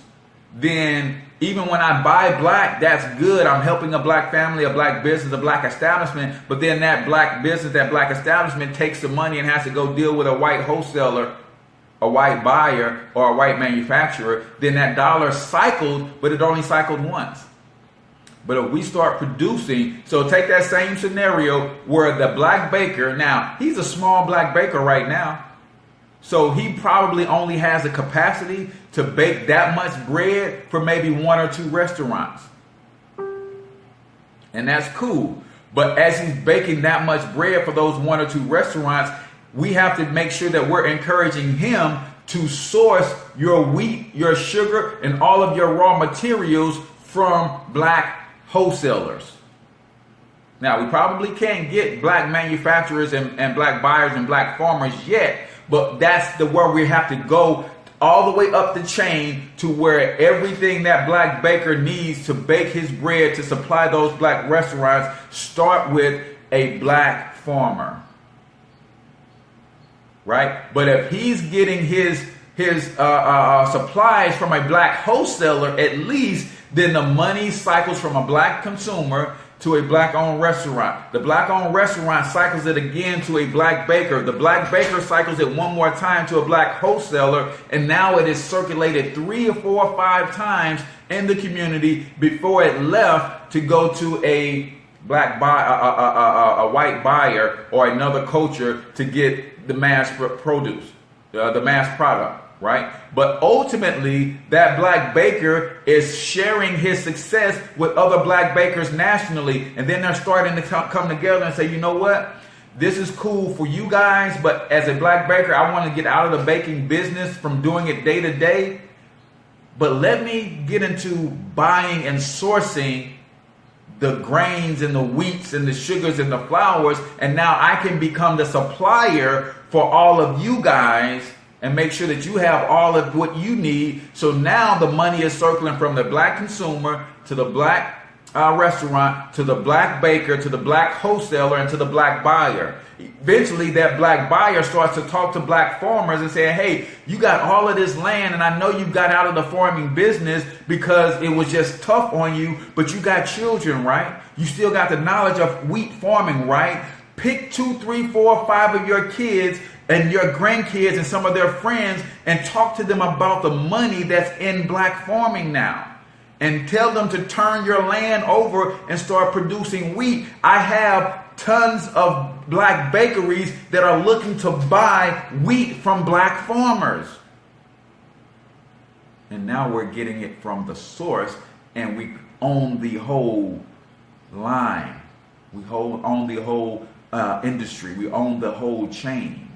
then even when I buy black, that's good. I'm helping a black family, a black business, a black establishment. But then that black business, that black establishment takes the money and has to go deal with a white wholesaler, a white buyer, or a white manufacturer. Then that dollar cycled, but it only cycled once. But if we start producing, so take that same scenario where the black baker, now he's a small black baker right now. So he probably only has the capacity to bake that much bread for maybe 1 or 2 restaurants. And that's cool. But as he's baking that much bread for those 1 or 2 restaurants, we have to make sure that we're encouraging him to source your wheat, your sugar, and all of your raw materials from black wholesalers. Now, we probably can't get black manufacturers and black buyers and black farmers yet, but that's where we have to go all the way up the chain to where everything that black baker needs to bake his bread to supply those black restaurants start with a black farmer. Right? But if he's getting his supplies from a black wholesaler at least, then the money cycles from a black consumer to a black-owned restaurant. The black-owned restaurant cycles it again to a black baker. The black baker cycles it one more time to a black wholesaler, and now it is circulated 3 or 4 or 5 times in the community before it left to go to a black a white buyer or another culture to get the mass produce, the mass product. Right? But ultimately, that black baker is sharing his success with other black bakers nationally. And then they're starting to come together and say, you know what? This is cool for you guys, but as a black baker, I want to get out of the baking business from doing it day to day. But let me get into buying and sourcing the grains and the wheats and the sugars and the flours. And now I can become the supplier for all of you guys and make sure that you have all of what you need. So now the money is circling from the black consumer to the black restaurant to the black baker to the black wholesaler and to the black buyer. Eventually that black buyer starts to talk to black farmers and say, hey, you got all of this land and I know you got out of the farming business because it was just tough on you, but you got children, right? You still got the knowledge of wheat farming, right? Pick 2, 3, 4, 5 of your kids and your grandkids and some of their friends and talk to them about the money that's in black farming now. and tell them to turn your land over and start producing wheat. I have tons of black bakeries that are looking to buy wheat from black farmers. And now we're getting it from the source, and we own the whole line. We own the whole industry. We own the whole chain.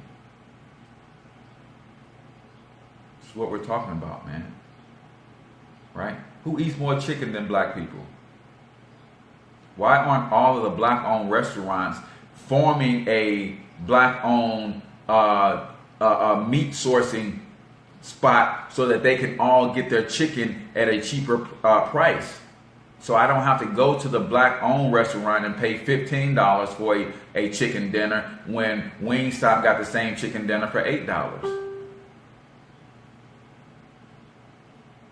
That's what we're talking about, man. Right? Who eats more chicken than black people? Why aren't all of the black-owned restaurants forming a black-owned meat sourcing spot so that they can all get their chicken at a cheaper price? So I don't have to go to the black-owned restaurant and pay $15 for a chicken dinner when Wingstop got the same chicken dinner for $8.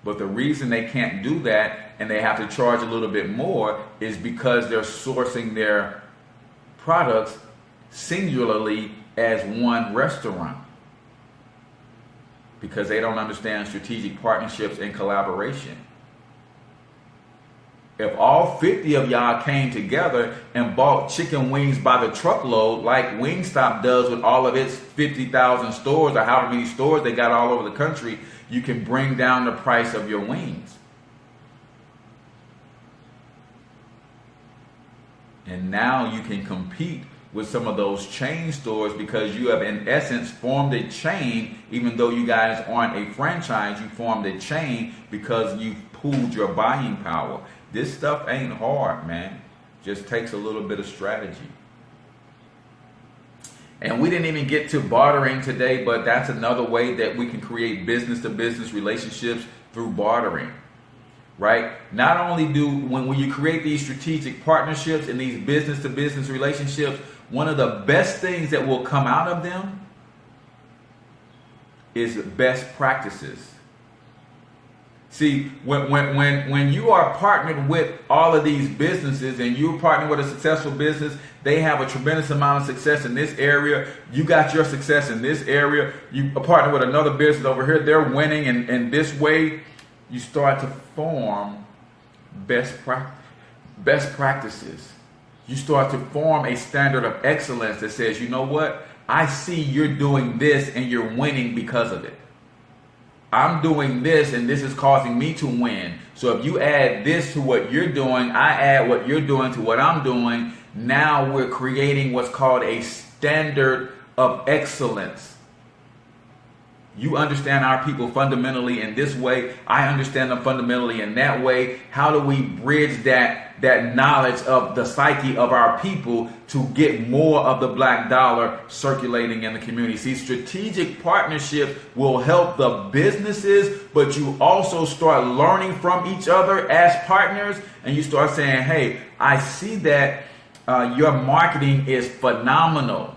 But the reason they can't do that and they have to charge a little bit more is because they're sourcing their products singularly as one restaurant. Because they don't understand strategic partnerships and collaboration. If all 50 of y'all came together and bought chicken wings by the truckload like Wingstop does with all of its 50,000 stores or however many stores they got all over the country, you can bring down the price of your wings. And now you can compete with some of those chain stores because you have in essence formed a chain. Even though you guys aren't a franchise, you formed a chain because you've pooled your buying power. This stuff ain't hard, man. Just takes a little bit of strategy. And we didn't even get to bartering today, but that's another way that we can create business-to-business relationships through bartering, right? Not only do, when you create these strategic partnerships and these business-to-business relationships, one of the best things that will come out of them is best practices. See, when you are partnered with all of these businesses and you're partnered with a successful business, they have a tremendous amount of success in this area. You got your success in this area. You partner with another business over here. They're winning. And this way, you start to form best practices. You start to form a standard of excellence that says, you know what? I see you're doing this and you're winning because of it. I'm doing this and this is causing me to win. So if you add this to what you're doing, I add what you're doing to what I'm doing. Now we're creating what's called a standard of excellence. You understand our people fundamentally in this way. I understand them fundamentally in that way. How do we bridge that knowledge of the psyche of our people to get more of the black dollar circulating in the community? See, strategic partnerships will help the businesses, but you also start learning from each other as partners, and you start saying, hey, I see that your marketing is phenomenal,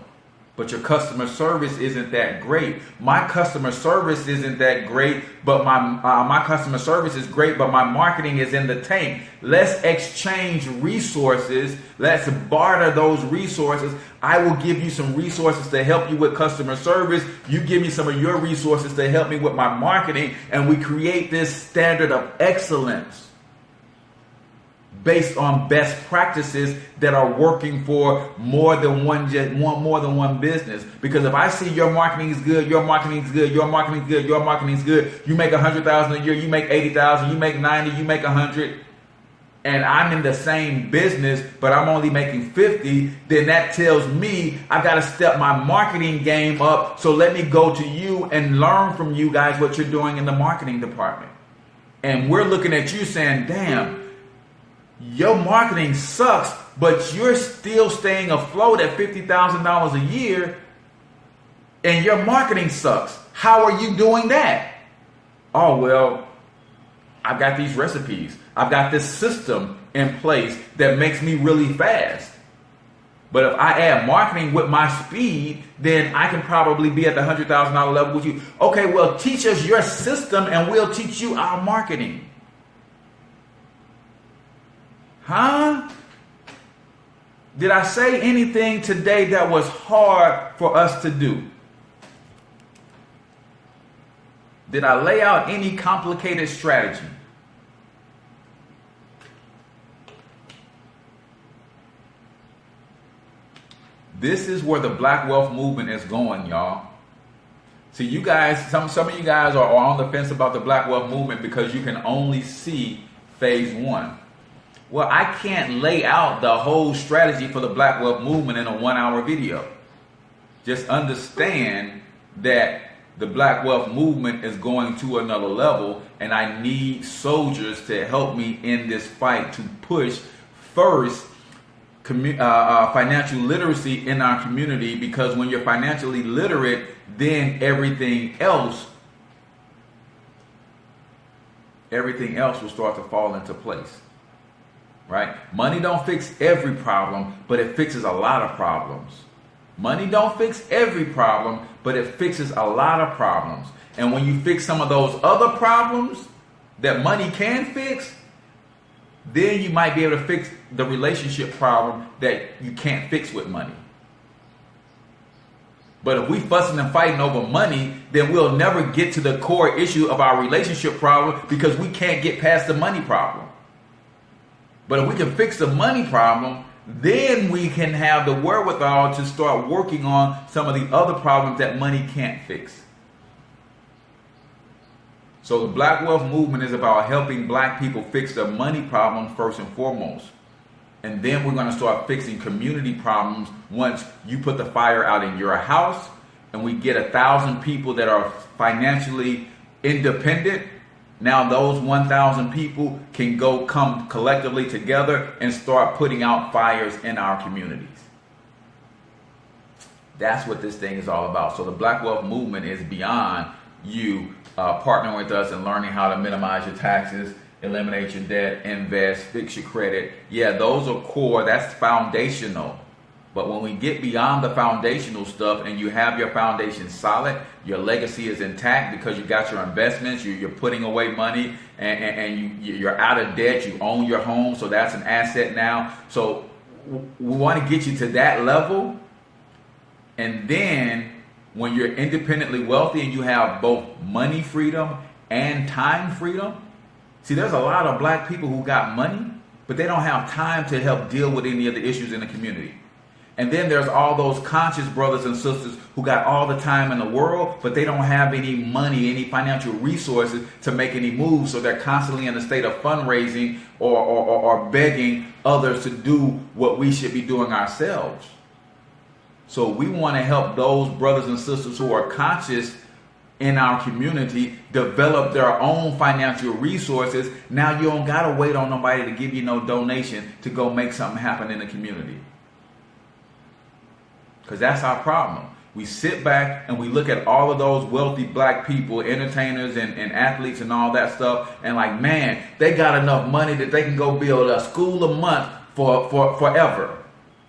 but your customer service isn't that great. My customer service isn't that great, but my customer service is great, but my marketing is in the tank. Let's exchange resources. Let's barter those resources. I will give you some resources to help you with customer service. You give me some of your resources to help me with my marketing, and we create this standard of excellence based on best practices that are working for more than one business. Because if I see your marketing is good, your marketing is good, your marketing is good, your marketing is good, you make $100,000 a year, you make $80,000, you make $90,000, you make $100,000, and I'm in the same business, but I'm only making $50,000, then that tells me I got to step my marketing game up. So let me go to you and learn from you guys what you're doing in the marketing department. And we're looking at you saying, damn, your marketing sucks, but you're still staying afloat at $50,000 a year, and your marketing sucks. How are you doing that? Oh, well, I've got these recipes. I've got this system in place that makes me really fast. But if I add marketing with my speed, then I can probably be at the $100,000 level with you. Okay, well, teach us your system and we'll teach you our marketing. Huh? Did I say anything today that was hard for us to do? Did I lay out any complicated strategy? This is where the Black Wealth Movement is going, y'all. See, you guys, some of you guys are on the fence about the Black Wealth Movement because you can only see phase one. Well, I can't lay out the whole strategy for the Black Wealth Movement in a 1-hour video. Just understand that the Black Wealth Movement is going to another level, and I need soldiers to help me in this fight to push first financial literacy in our community, because when you're financially literate, then everything else will start to fall into place. Right? Money don't fix every problem, but it fixes a lot of problems. Money don't fix every problem, but it fixes a lot of problems. And when you fix some of those other problems that money can fix, then you might be able to fix the relationship problem that you can't fix with money. But if we fussing and fighting over money, then we'll never get to the core issue of our relationship problem, because we can't get past the money problem. But if we can fix the money problem, then we can have the wherewithal to start working on some of the other problems that money can't fix. So the Black Wealth Movement is about helping black people fix the money problem first and foremost. And then we're going to start fixing community problems once you put the fire out in your house and we get 1,000 people that are financially independent. Now those 1,000 people can go come collectively together and start putting out fires in our communities. That's what this thing is all about. So the Black Wealth Movement is beyond you partnering with us and learning how to minimize your taxes, eliminate your debt, invest, fix your credit. Yeah, those are core. That's foundational. But when we get beyond the foundational stuff and you have your foundation solid, your legacy is intact because you got your investments, you're putting away money, and you're out of debt, you own your home, so that's an asset now. So we want to get you to that level. And then when you're independently wealthy and you have both money freedom and time freedom. See, there's a lot of black people who got money, but they don't have time to help deal with any of the issues in the community. And then there's all those conscious brothers and sisters who got all the time in the world, but they don't have any money, any financial resources to make any moves. So they're constantly in a state of fundraising or begging others to do what we should be doing ourselves. So we want to help those brothers and sisters who are conscious in our community develop their own financial resources. Now you don't got to wait on nobody to give you no donation to go make something happen in the community. Because that's our problem. We sit back and we look at all of those wealthy black people, entertainers and athletes and all that stuff, and like, man, they got enough money that they can go build a school a month for forever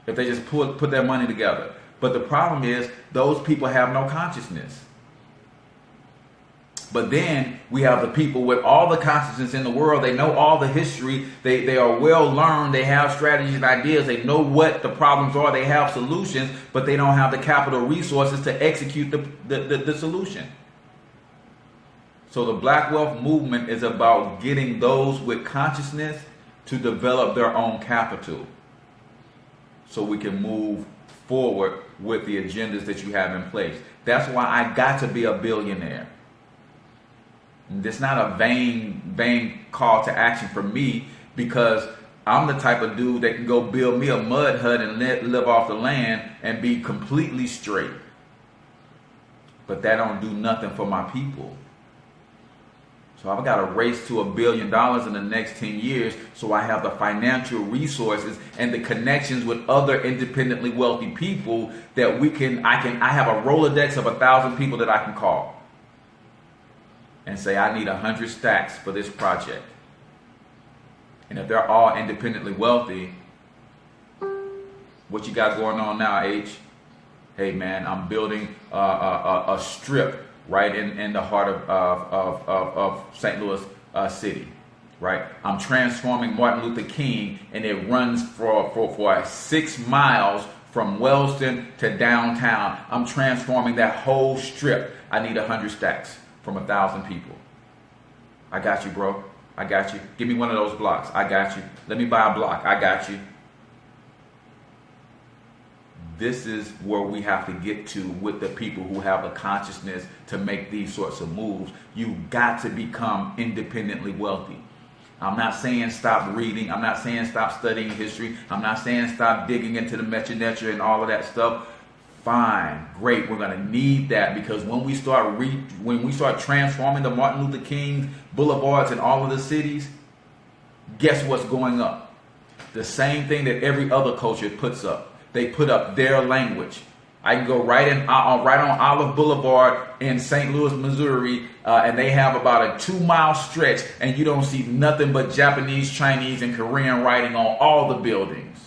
if they just put their money together. But the problem is those people have no consciousness. But then we have the people with all the consciousness in the world. They know all the history. They are well learned. They have strategies and ideas. They know what the problems are. They have solutions, but they don't have the capital resources to execute the solution. So the Black Wealth Movement is about getting those with consciousness to develop their own capital so we can move forward with the agendas that you have in place. That's why I got to be a billionaire. It's not a vain call to action for me, because I'm the type of dude that can go build me a mud hut and live off the land and be completely straight. But that don't do nothing for my people. So I've got to race to $1 billion in the next 10 years so I have the financial resources and the connections with other independently wealthy people that I have a Rolodex of 1,000 people that I can call and say, I need 100 stacks for this project. And if they're all independently wealthy, what you got going on now, H? Hey man, I'm building a strip right in the heart of St. Louis City, right? I'm transforming Martin Luther King, and it runs for 6 miles from Wellston to downtown. I'm transforming that whole strip. I need 100 stacks from 1,000 people. I got you, bro. I got you. Give me one of those blocks. I got you. Let me buy a block. I got you. this is where we have to get to with the people who have the consciousness to make these sorts of moves. You've got to become independently wealthy. I'm not saying stop reading. I'm not saying stop studying history. I'm not saying stop digging into the Mecha Netra and all of that stuff. Fine, great. We're gonna need that, because when we start transforming the Martin Luther King boulevards in all of the cities, guess what's going up? The same thing that every other culture puts up. They put up their language. I can go right on Olive Boulevard in St. Louis, Missouri, and they have about a 2-mile stretch, and you don't see nothing but Japanese, Chinese, and Korean writing on all the buildings.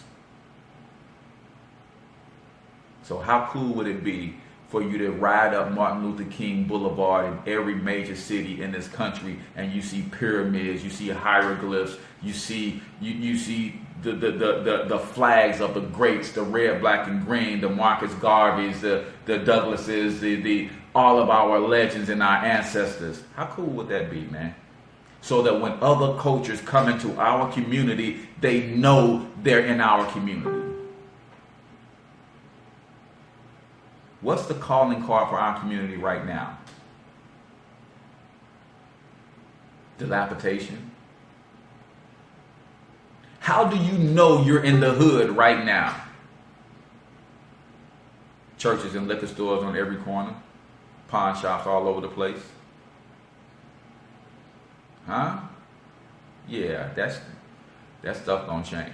So how cool would it be for you to ride up Martin Luther King Boulevard in every major city in this country, and you see pyramids, you see hieroglyphs, you see the flags of the greats, the red, black, and green, the Marcus Garveys, the Douglases, the all of our legends and our ancestors. How cool would that be, man? So that when other cultures come into our community, they know they're in our community. What's the calling card for our community right now? Dilapidation. How do you know you're in the hood right now? Churches and liquor stores on every corner. Pawn shops all over the place. Huh? Yeah, that stuff gonna change.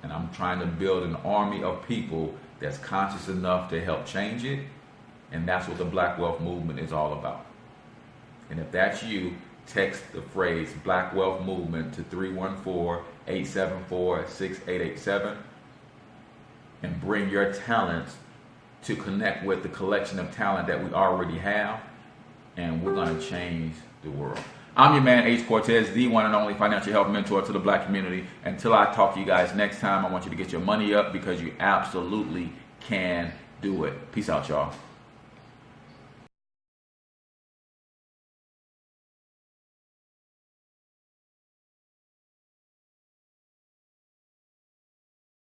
And I'm trying to build an army of people that's conscious enough to help change it. And that's what the Black Wealth Movement is all about. And if that's you, text the phrase Black Wealth Movement to 314-874-6887 and bring your talents to connect with the collection of talent that we already have, and we're going to change the world. I'm your man, H Cortez, the one and only financial health mentor to the black community. Until I talk to you guys next time, I want you to get your money up, because you absolutely can do it. Peace out, y'all.